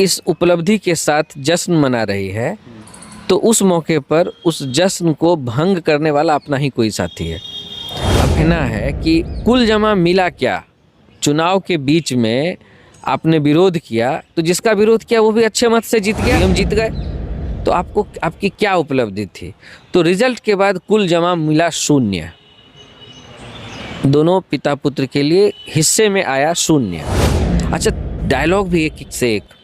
इस उपलब्धि के साथ जश्न मना रही है, तो उस मौके पर उस जश्न को भंग करने वाला अपना ही कोई साथी है। अब कहना है कि कुल जमा मिला क्या, चुनाव के बीच में आपने विरोध किया, तो जिसका विरोध किया वो भी अच्छे मत से जीत गया, हम जीत गए, तो आपको आपकी क्या उपलब्धि थी? तो रिजल्ट के बाद कुल जमा मिला शून्य। दोनों पिता पुत्र के लिए हिस्से में आया शून्य। अच्छा, डायलॉग भी एक से एक।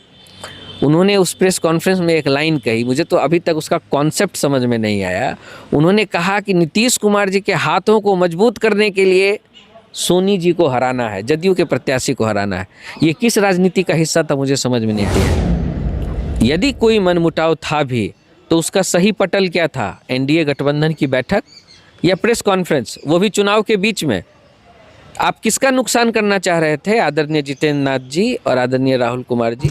उन्होंने उस प्रेस कॉन्फ्रेंस में एक लाइन कही, मुझे तो अभी तक उसका कॉन्सेप्ट समझ में नहीं आया। उन्होंने कहा कि नीतीश कुमार जी के हाथों को मजबूत करने के लिए सोनी जी को हराना है, जदयू के प्रत्याशी को हराना है। ये किस राजनीति का हिस्सा था, मुझे समझ में नहीं आया। यदि कोई मनमुटाव था भी तो उसका सही पटल क्या था? एनडीए गठबंधन की बैठक या प्रेस कॉन्फ्रेंस, वो भी चुनाव के बीच में? आप किसका नुकसान करना चाह रहे थे, आदरणीय जितेंद्र नाथ जी और आदरणीय राहुल कुमार जी?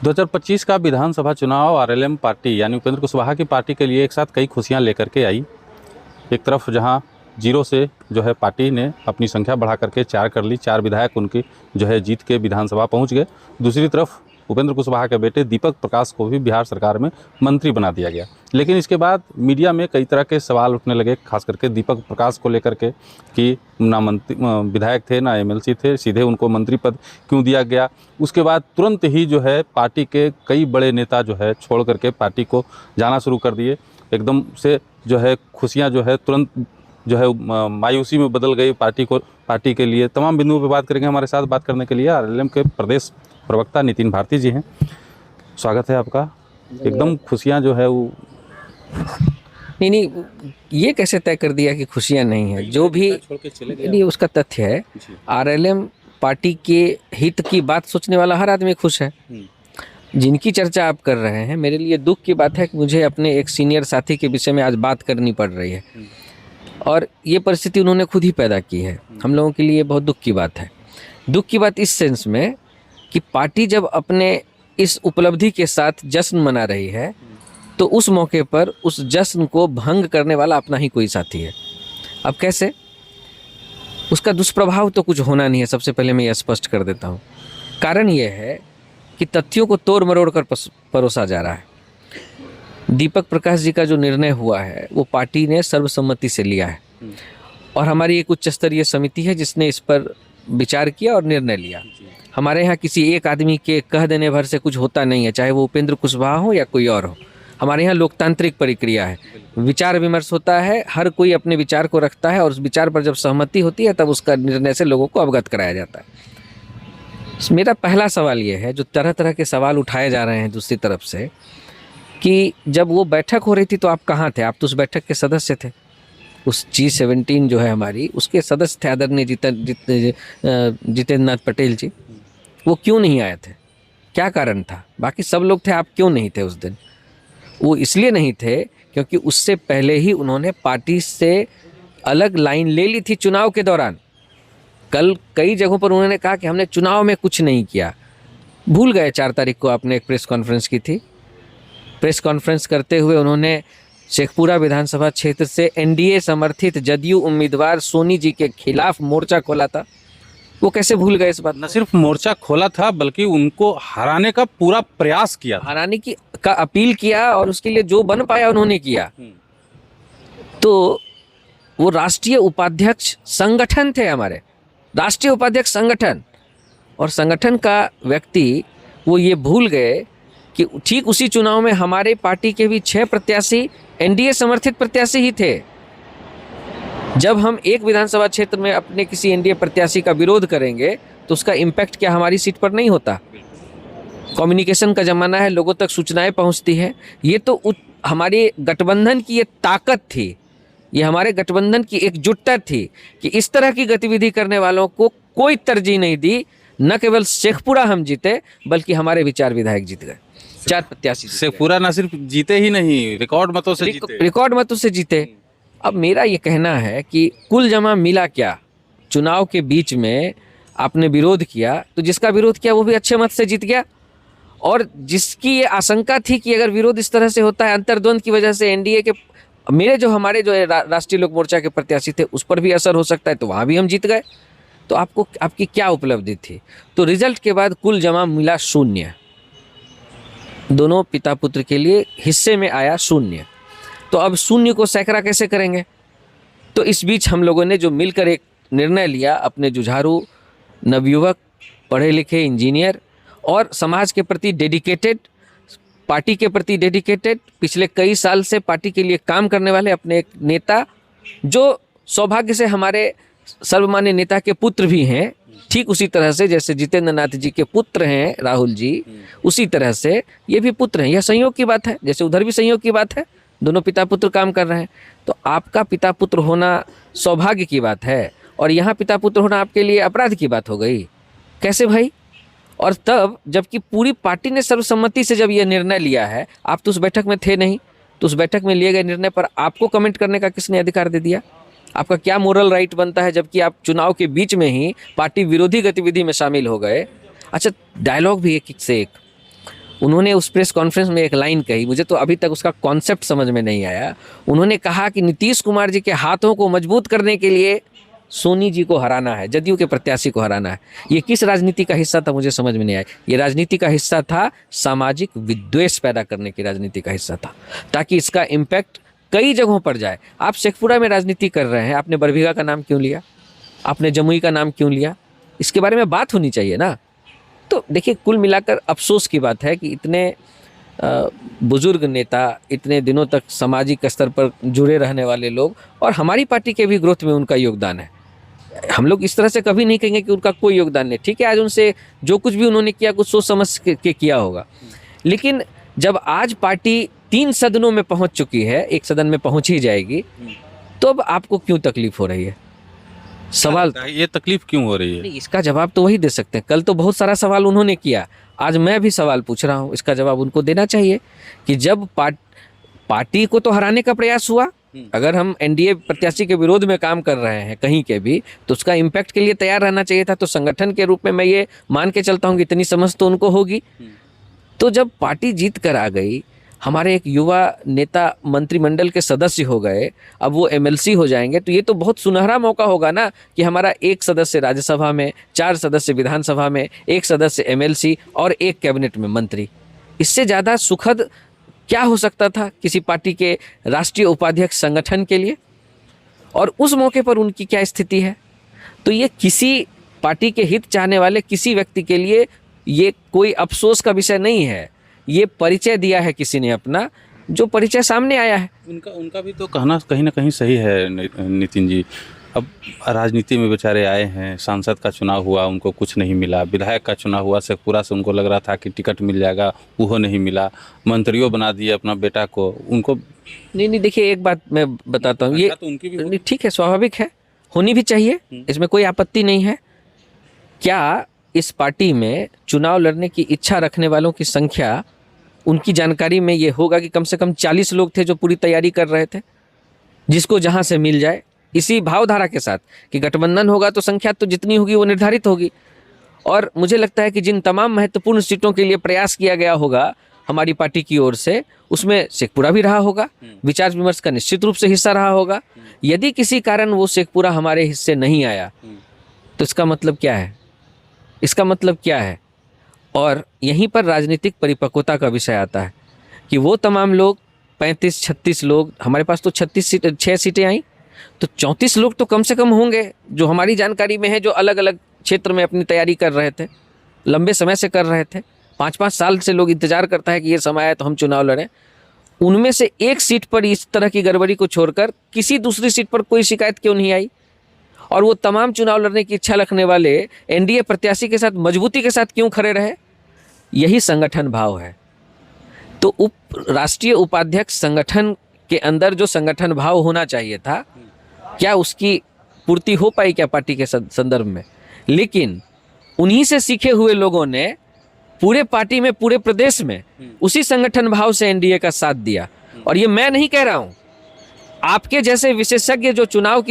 2025 का विधानसभा चुनाव आरएलएम पार्टी यानी उपेंद्र कुशवाहा की पार्टी के लिए एक साथ कई खुशियां लेकर के आई। एक तरफ जहां जीरो से जो है पार्टी ने अपनी संख्या बढ़ा करके 4 कर ली, 4 विधायक उनकी जो है जीत के विधानसभा पहुंच गए। दूसरी तरफ उपेंद्र कुशवाहा के बेटे दीपक प्रकाश को भी बिहार सरकार में मंत्री बना दिया गया। लेकिन इसके बाद मीडिया में कई तरह के सवाल उठने लगे, खास करके दीपक प्रकाश को लेकर के कि ना मंत्री विधायक थे ना एमएलसी थे, सीधे उनको मंत्री पद क्यों दिया गया। उसके बाद तुरंत ही जो है पार्टी के कई बड़े नेता जो है छोड़ करके पार्टी को जाना शुरू कर दिए। एकदम से जो है खुशियाँ जो है तुरंत जो है मायूसी में बदल गई पार्टी के लिए। तमाम बिंदुओं पर बात करेंगे। हमारे साथ बात करने के लिए आरएलएम के प्रदेश प्रवक्ता नितिन भारती जी हैं। स्वागत है आपका। एकदम खुशियाँ जो है वो नहीं, ये कैसे तय कर दिया कि खुशियां नहीं है? जो भी नहीं, उसका तथ्य है आरएलएम पार्टी के हित की बात सोचने वाला हर आदमी खुश है। जिनकी चर्चा आप कर रहे हैं, मेरे लिए दुख की बात है कि मुझे अपने एक सीनियर साथी के विषय में आज बात करनी पड़ रही है, और ये परिस्थिति उन्होंने खुद ही पैदा की है। हम लोगों के लिए बहुत दुख की बात है। दुख की बात इस सेंस में कि पार्टी जब अपने इस उपलब्धि के साथ जश्न मना रही है, तो उस मौके पर उस जश्न को भंग करने वाला अपना ही कोई साथी है। अब कैसे? उसका दुष्प्रभाव तो कुछ होना नहीं है। सबसे पहले मैं यह स्पष्ट कर देता हूँ। कारण यह है कि तथ्यों को तोड़ मरोड़ कर परोसा जा रहा है। दीपक प्रकाश जी का जो निर्णय हुआ है वो पार्टी ने सर्वसम्मति से लिया है, और हमारी एक उच्च स्तरीय समिति है जिसने इस पर विचार किया और निर्णय लिया। हमारे यहाँ किसी एक आदमी के कह देने भर से कुछ होता नहीं है, चाहे वो उपेंद्र कुशवाहा हो या कोई और हो। हमारे यहाँ लोकतांत्रिक प्रक्रिया है, विचार विमर्श होता है, हर कोई अपने विचार को रखता है, और उस विचार पर जब सहमति होती है तब उसका निर्णय से लोगों को अवगत कराया जाता है। मेरा पहला सवाल ये है, जो तरह तरह के सवाल उठाए जा रहे हैं दूसरी तरफ से, कि जब वो बैठक हो रही थी तो आप कहाँ थे? आप तो उस बैठक के सदस्य थे। उस G17 जो है हमारी, उसके सदस्य थे आदरणीय जितेंद्र नाथ पटेल जी। वो क्यों नहीं आए थे? क्या कारण था? बाकी सब लोग थे, आप क्यों नहीं थे उस दिन? वो इसलिए नहीं थे क्योंकि उससे पहले ही उन्होंने पार्टी से अलग लाइन ले ली थी चुनाव के दौरान। कल कई जगहों पर उन्होंने कहा कि हमने चुनाव में कुछ नहीं किया। भूल गए 4 तारीख को आपने एक प्रेस कॉन्फ्रेंस की थी। प्रेस कॉन्फ्रेंस करते हुए उन्होंने शेखपुरा विधानसभा क्षेत्र से एनडीए समर्थित जदयू उम्मीदवार सोनी जी के खिलाफ मोर्चा खोला था। वो कैसे भूल गए इस बात? न सिर्फ मोर्चा खोला था बल्कि उनको हराने का पूरा प्रयास किया, हराने की का अपील किया, और उसके लिए जो बन पाया उन्होंने किया। तो वो राष्ट्रीय उपाध्यक्ष संगठन थे, हमारे राष्ट्रीय उपाध्यक्ष संगठन, और संगठन का व्यक्ति वो ये भूल गए कि ठीक उसी चुनाव में हमारे पार्टी के भी 6 प्रत्याशी एनडीए समर्थित प्रत्याशी ही थे। जब हम एक विधानसभा क्षेत्र में अपने किसी एनडीए प्रत्याशी का विरोध करेंगे तो उसका इम्पैक्ट क्या हमारी सीट पर नहीं होता? कम्युनिकेशन का ज़माना है, लोगों तक सूचनाएं पहुंचती है। ये तो हमारे गठबंधन की ये ताकत थी, ये हमारे गठबंधन की एकजुटता थी कि इस तरह की गतिविधि करने वालों को कोई तरजीह नहीं दी। न केवल शेखपुरा हम जीते, बल्कि हमारे भी 4 विधायक जीत गए, 4 प्रत्याशी। शेखपुरा न सिर्फ जीते ही नहीं, रिकॉर्ड मतों से जीते। रिकॉर्ड मतों से जीते। अब मेरा ये कहना है कि कुल जमा मिला क्या, चुनाव के बीच में आपने विरोध किया, तो जिसका विरोध किया वो भी अच्छे मत से जीत गया, और जिसकी ये आशंका थी कि अगर विरोध इस तरह से होता है अंतर्द्वंद की वजह से एनडीए के हमारे जो राष्ट्रीय लोक मोर्चा के प्रत्याशी थे उस पर भी असर हो सकता है, तो वहाँ भी हम जीत गए। तो आपकी क्या उपलब्धि थी? तो रिजल्ट के बाद कुल जमा मिला शून्य। दोनों पिता पुत्र के लिए हिस्से में आया शून्य। तो अब शून्य को सैकड़ा कैसे करेंगे? तो इस बीच हम लोगों ने जो मिलकर एक निर्णय लिया, अपने जुझारू नवयुवक, पढ़े लिखे इंजीनियर और समाज के प्रति डेडिकेटेड, पार्टी के प्रति डेडिकेटेड, पिछले कई साल से पार्टी के लिए काम करने वाले अपने एक नेता, जो सौभाग्य से हमारे सर्वमान्य नेता के पुत्र भी हैं, ठीक उसी तरह से जैसे जितेंद्र नाथ जी के पुत्र हैं राहुल जी, उसी तरह से ये भी पुत्र हैं। यह संयोग की बात है, जैसे उधर भी संयोग की बात है, दोनों पिता पुत्र काम कर रहे हैं। तो आपका पिता पुत्र होना सौभाग्य की बात है और यहाँ पिता पुत्र होना आपके लिए अपराध की बात हो गई। कैसे भाई? और तब जबकि पूरी पार्टी ने सर्वसम्मति से जब यह निर्णय लिया है, आप तो उस बैठक में थे नहीं, तो उस बैठक में लिए गए निर्णय पर आपको कमेंट करने का किसने अधिकार दे दिया? आपका क्या मोरल राइट बनता है जबकि आप चुनाव के बीच में ही पार्टी विरोधी गतिविधि में शामिल हो गए? अच्छा, डायलॉग भी एक से एक। उन्होंने उस प्रेस कॉन्फ्रेंस में एक लाइन कही, मुझे तो अभी तक उसका कॉन्सेप्ट समझ में नहीं आया। उन्होंने कहा कि नीतीश कुमार जी के हाथों को मजबूत करने के लिए सोनी जी को हराना है, जदयू के प्रत्याशी को हराना है। ये किस राजनीति का हिस्सा था मुझे समझ में नहीं आया। ये राजनीति का हिस्सा था, सामाजिक विद्वेष पैदा करने की राजनीति का हिस्सा था, ताकि इसका इम्पैक्ट कई जगहों पर जाए। आप शेखपुरा में राजनीति कर रहे हैं, आपने बरबीघा का नाम क्यों लिया? आपने जमुई का नाम क्यों लिया? इसके बारे में बात होनी चाहिए ना। तो देखिए, कुल मिलाकर अफसोस की बात है कि इतने बुजुर्ग नेता, इतने दिनों तक सामाजिक स्तर पर जुड़े रहने वाले लोग, और हमारी पार्टी के भी ग्रोथ में उनका योगदान है। हम लोग इस तरह से कभी नहीं कहेंगे कि उनका कोई योगदान नहीं। ठीक है, आज उनसे जो कुछ भी उन्होंने किया कुछ सोच समझ के किया होगा, लेकिन जब आज पार्टी 3 सदनों में पहुंच चुकी है, एक सदन में पहुंच ही जाएगी, तो अब आपको क्यों तकलीफ हो रही है? सवाल ये तकलीफ क्यों हो रही है? नहीं, इसका जवाब तो वही दे सकते हैं। कल तो बहुत सारा सवाल उन्होंने किया, आज मैं भी सवाल पूछ रहा हूँ, इसका जवाब उनको देना चाहिए कि जब पार्टी को तो हराने का प्रयास हुआ, अगर हम एनडीए प्रत्याशी के विरोध में काम कर रहे हैं कहीं के भी, तो उसका इम्पैक्ट के लिए तैयार रहना चाहिए था। तो संगठन के रूप में मैं ये मान के चलता हूँ कि इतनी समझ तो उनको होगी। तो जब पार्टी जीत कर आ गई, हमारे एक युवा नेता मंत्रिमंडल के सदस्य हो गए, अब वो एमएलसी हो जाएंगे, तो ये तो बहुत सुनहरा मौका होगा ना कि हमारा 1 सदस्य राज्यसभा में, 4 सदस्य विधानसभा में, 1 सदस्य एमएलसी और 1 कैबिनेट में मंत्री। इससे ज़्यादा सुखद क्या हो सकता था किसी पार्टी के राष्ट्रीय उपाध्यक्ष संगठन के लिए? और उस मौके पर उनकी क्या स्थिति है? तो ये किसी पार्टी के हित चाहने वाले किसी व्यक्ति के लिए ये कोई अफसोस का विषय नहीं है। ये परिचय दिया है किसी ने अपना, जो परिचय सामने आया है। उनका भी तो कहना कहीं ना कहीं सही है नितिन जी। अब राजनीति में बेचारे आए हैं, सांसद का चुनाव हुआ, उनको कुछ नहीं मिला, विधायक का चुनाव हुआ, शेखपुरा से उनको लग रहा था कि टिकट मिल जाएगा, वो नहीं मिला, मंत्रियों बना दिए अपना बेटा को, उनको नहीं, देखिए एक बात मैं बताता हूँ, ये तो उनकी भी ठीक है, स्वाभाविक है, होनी भी चाहिए, इसमें कोई आपत्ति नहीं है। क्या इस पार्टी में चुनाव लड़ने की इच्छा रखने वालों की संख्या, उनकी जानकारी में ये होगा कि कम से कम 40 लोग थे जो पूरी तैयारी कर रहे थे, जिसको जहां से मिल जाए, इसी भावधारा के साथ कि गठबंधन होगा तो संख्या तो जितनी होगी वो निर्धारित होगी। और मुझे लगता है कि जिन तमाम महत्वपूर्ण सीटों के लिए प्रयास किया गया होगा हमारी पार्टी की ओर से, उसमें शेखपुरा भी रहा होगा, विचार विमर्श का निश्चित रूप से हिस्सा रहा होगा। यदि किसी कारण वो शेखपुरा हमारे हिस्से नहीं आया, तो इसका मतलब क्या है? इसका मतलब क्या है? और यहीं पर राजनीतिक परिपक्वता का विषय आता है कि वो तमाम लोग 35-36 लोग, हमारे पास तो 6 सीटें आई, तो 34 लोग तो कम से कम होंगे जो हमारी जानकारी में है, जो अलग अलग क्षेत्र में अपनी तैयारी कर रहे थे, लंबे समय से कर रहे थे। 5-5 साल से लोग इंतजार करता है कि ये समय आए तो हम चुनाव लड़ें। उनमें से एक सीट पर इस तरह की गड़बड़ी को छोड़कर किसी दूसरी सीट पर कोई शिकायत क्यों नहीं आई? और वो तमाम चुनाव लड़ने की इच्छा रखने वाले एनडीए प्रत्याशी के साथ मजबूती के साथ क्यों खड़े रहे? यही संगठन भाव है। तो राष्ट्रीय उपाध्यक्ष संगठन के अंदर जो संगठन भाव होना चाहिए था, क्या उसकी पूर्ति हो पाई क्या पार्टी के संदर्भ में? लेकिन उन्हीं से सीखे हुए लोगों ने पूरे पार्टी में, पूरे प्रदेश में उसी संगठन भाव से एनडीए का साथ दिया। और ये मैं नहीं कह रहा हूं, आपके जैसे विशेषज्ञ जो चुनाव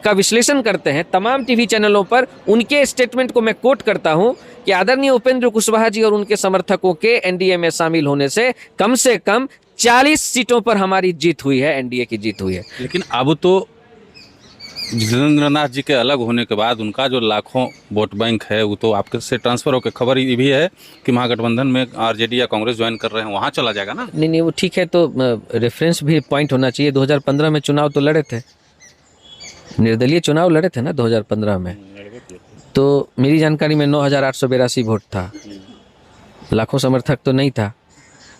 का विश्लेषण करते हैं तमाम टीवी चैनलों पर, उनके स्टेटमेंट को मैं कोट करता हूं कि आदरणीय उपेंद्र कुशवाहा जी और उनके समर्थकों के एनडीए में शामिल होने से कम 40 सीटों पर हमारी जीत हुई है, एनडीए की जीत हुई है। लेकिन अब तो जितेंद्र नाथ जी के अलग होने के बाद उनका जो लाखों वोट बैंक है वो तो आपके से ट्रांसफर होकर खबर ये भी है कि महागठबंधन में आरजेडी या कांग्रेस ज्वाइन कर रहे हैं, वहाँ चला जाएगा ना। नहीं वो ठीक है, तो रेफरेंस भी पॉइंट होना चाहिए। 2015 में चुनाव तो लड़े थे, निर्दलीय चुनाव लड़े थे ना 2015 में, तो मेरी जानकारी में 9,882 वोट था, लाखों समर्थक तो नहीं था।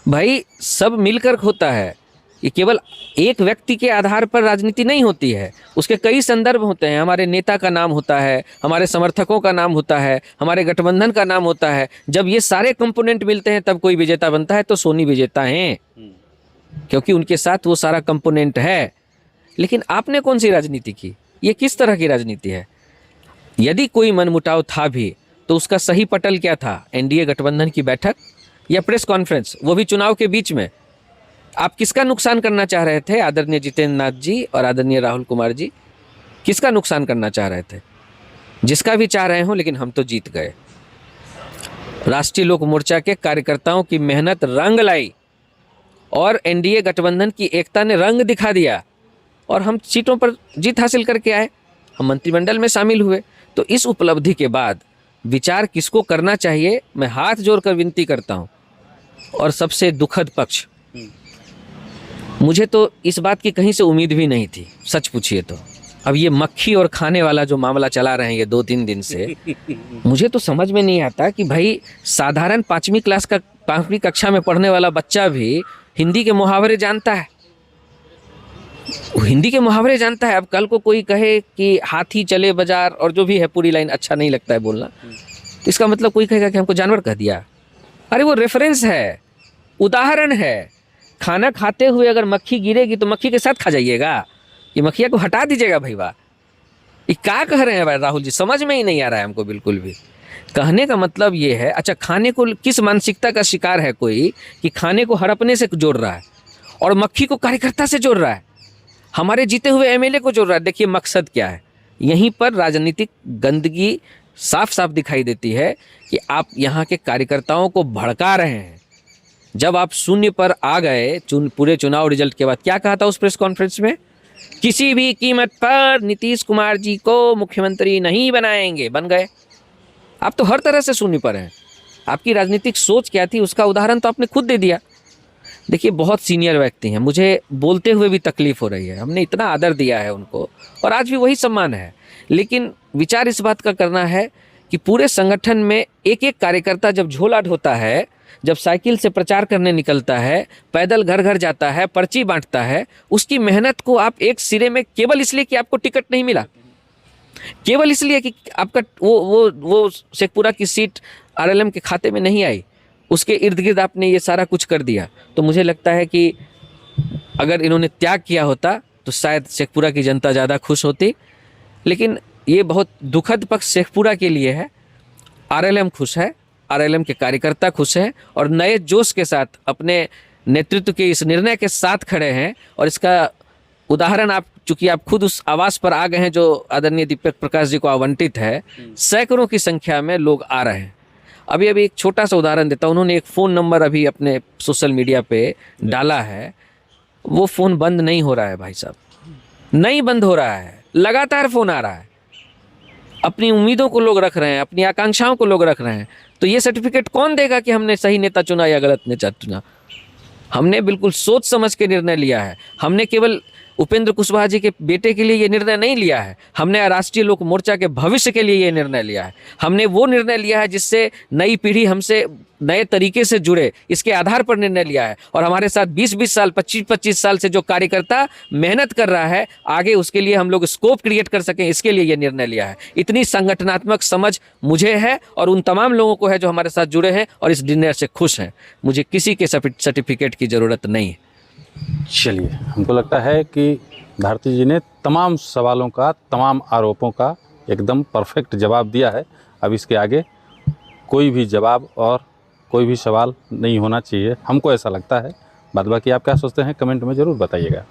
भाई सब मिलकर होता है, ये केवल एक व्यक्ति के आधार पर राजनीति नहीं होती है, उसके कई संदर्भ होते हैं। हमारे नेता का नाम होता है, हमारे समर्थकों का नाम होता है, हमारे गठबंधन का नाम होता है। जब ये सारे कंपोनेंट मिलते हैं तब कोई विजेता बनता है, तो सोनी विजेता हैं क्योंकि उनके साथ वो सारा कंपोनेंट है। लेकिन आपने कौन सी राजनीति की? ये किस तरह की राजनीति है? यदि कोई मनमुटाव था भी तो उसका सही पटल क्या था? एनडीए गठबंधन की बैठक या प्रेस कॉन्फ्रेंस, वो भी चुनाव के बीच में? आप किसका नुकसान करना चाह रहे थे? आदरणीय जितेंद्र नाथ जी और आदरणीय राहुल कुमार जी किसका नुकसान करना चाह रहे थे? जिसका भी चाह रहे हो, लेकिन हम तो जीत गए। राष्ट्रीय लोक मोर्चा के कार्यकर्ताओं की मेहनत रंग लाई और एनडीए गठबंधन की एकता ने रंग दिखा दिया और हम सीटों पर जीत हासिल करके आए, हम मंत्रिमंडल में शामिल हुए। तो इस उपलब्धि के बाद विचार किसको करना चाहिए, मैं हाथ जोड़कर विनती करता हूं। और सबसे दुखद पक्ष, मुझे तो इस बात की कहीं से उम्मीद भी नहीं थी, सच पूछिए तो। अब ये मक्खी और खाने वाला जो मामला चला रहे हैं ये 2-3 दिन से, मुझे तो समझ में नहीं आता कि भाई साधारण 5वीं कक्षा में पढ़ने वाला बच्चा भी हिंदी के मुहावरे जानता है, हिंदी के मुहावरे जानता है। अब कल को कोई कहे कि हाथी चले बाजार और जो भी है पूरी लाइन अच्छा नहीं लगता है बोलना, तो इसका मतलब कोई कहेगा कि हमको जानवर कह दिया। अरे वो रेफरेंस है, उदाहरण है। खाना खाते हुए अगर मक्खी गिरेगी तो मक्खी के साथ खा जाइएगा, ये मक्खिया को हटा दीजिएगा। भाई वाह, ये क्या कह रहे हैं भाई राहुल जी? समझ में ही नहीं आ रहा है हमको बिल्कुल भी। कहने का मतलब ये है, अच्छा खाने को किस मानसिकता का शिकार है कोई कि खाने को हड़पने से जोड़ रहा है और मक्खी को कार्यकर्ता से जोड़ रहा है, हमारे जीते हुए एमएलए को जोड़ रहा है। देखिए मकसद क्या है, यहीं पर राजनीतिक गंदगी साफ साफ दिखाई देती है कि आप यहाँ के कार्यकर्ताओं को भड़का रहे हैं। जब आप शून्य पर आ गए पूरे चुनाव रिजल्ट के बाद, क्या कहा था उस प्रेस कॉन्फ्रेंस में? किसी भी कीमत पर नीतीश कुमार जी को मुख्यमंत्री नहीं बनाएंगे, बन गए। आप तो हर तरह से शून्य पर हैं। आपकी राजनीतिक सोच क्या थी उसका उदाहरण तो आपने खुद दे दिया। देखिए बहुत सीनियर व्यक्ति हैं, मुझे बोलते हुए भी तकलीफ हो रही है। हमने इतना आदर दिया है उनको और आज भी वही सम्मान है, लेकिन विचार इस बात का करना है कि पूरे संगठन में एक एक कार्यकर्ता जब झोला ढोता है, जब साइकिल से प्रचार करने निकलता है, पैदल घर घर जाता है, पर्ची बांटता है, उसकी मेहनत को आप एक सिरे में केवल इसलिए कि आपको टिकट नहीं मिला, केवल इसलिए कि आपका वो शेखपुरा की सीट आरएलएम के खाते में नहीं आई, उसके इर्द गिर्द आपने ये सारा कुछ कर दिया। तो मुझे लगता है कि अगर इन्होंने त्याग किया होता तो शायद शेखपुरा की जनता ज़्यादा खुश होती। लेकिन ये बहुत दुखद पक्ष शेखपुरा के लिए है। आरएलएम खुश है, आरएलएम के कार्यकर्ता खुश हैं और नए जोश के साथ अपने नेतृत्व के इस निर्णय के साथ खड़े हैं। और इसका उदाहरण आप, चूंकि आप खुद उस आवास पर आ गए हैं जो आदरणीय दीपक प्रकाश जी को आवंटित है, सैकड़ों की संख्या में लोग आ रहे हैं। अभी एक छोटा सा उदाहरण देता हूँ। उन्होंने एक फ़ोन नंबर अभी अपने सोशल मीडिया पे डाला है, वो फ़ोन बंद नहीं हो रहा है भाई साहब, नहीं बंद हो रहा है, लगातार फ़ोन आ रहा है। अपनी उम्मीदों को लोग रख रहे हैं, अपनी आकांक्षाओं को लोग रख रहे हैं। तो ये सर्टिफिकेट कौन देगा कि हमने सही नेता चुना या गलत नेता चुना? हमने बिल्कुल सोच समझ के निर्णय लिया है। हमने केवल उपेंद्र कुशवाहा जी के बेटे के लिए ये निर्णय नहीं लिया है, हमने राष्ट्रीय लोक मोर्चा के भविष्य के लिए ये निर्णय लिया है। हमने वो निर्णय लिया है जिससे नई पीढ़ी हमसे नए तरीके से जुड़े, इसके आधार पर निर्णय लिया है। और हमारे साथ 20-20 साल 25-25 साल से जो कार्यकर्ता मेहनत कर रहा है, आगे उसके लिए हम लोग स्कोप क्रिएट कर सकें, इसके लिए ये निर्णय लिया है। इतनी संगठनात्मक समझ मुझे है और उन तमाम लोगों को है जो हमारे साथ जुड़े हैं और इस निर्णय से खुश हैं। मुझे किसी के सर्टिफिकेट की ज़रूरत नहीं है। चलिए, हमको लगता है कि भारती जी ने तमाम सवालों का, तमाम आरोपों का एकदम परफेक्ट जवाब दिया है। अब इसके आगे कोई भी जवाब और कोई भी सवाल नहीं होना चाहिए, हमको ऐसा लगता है। बाद बाकी आप क्या सोचते हैं कमेंट में ज़रूर बताइएगा।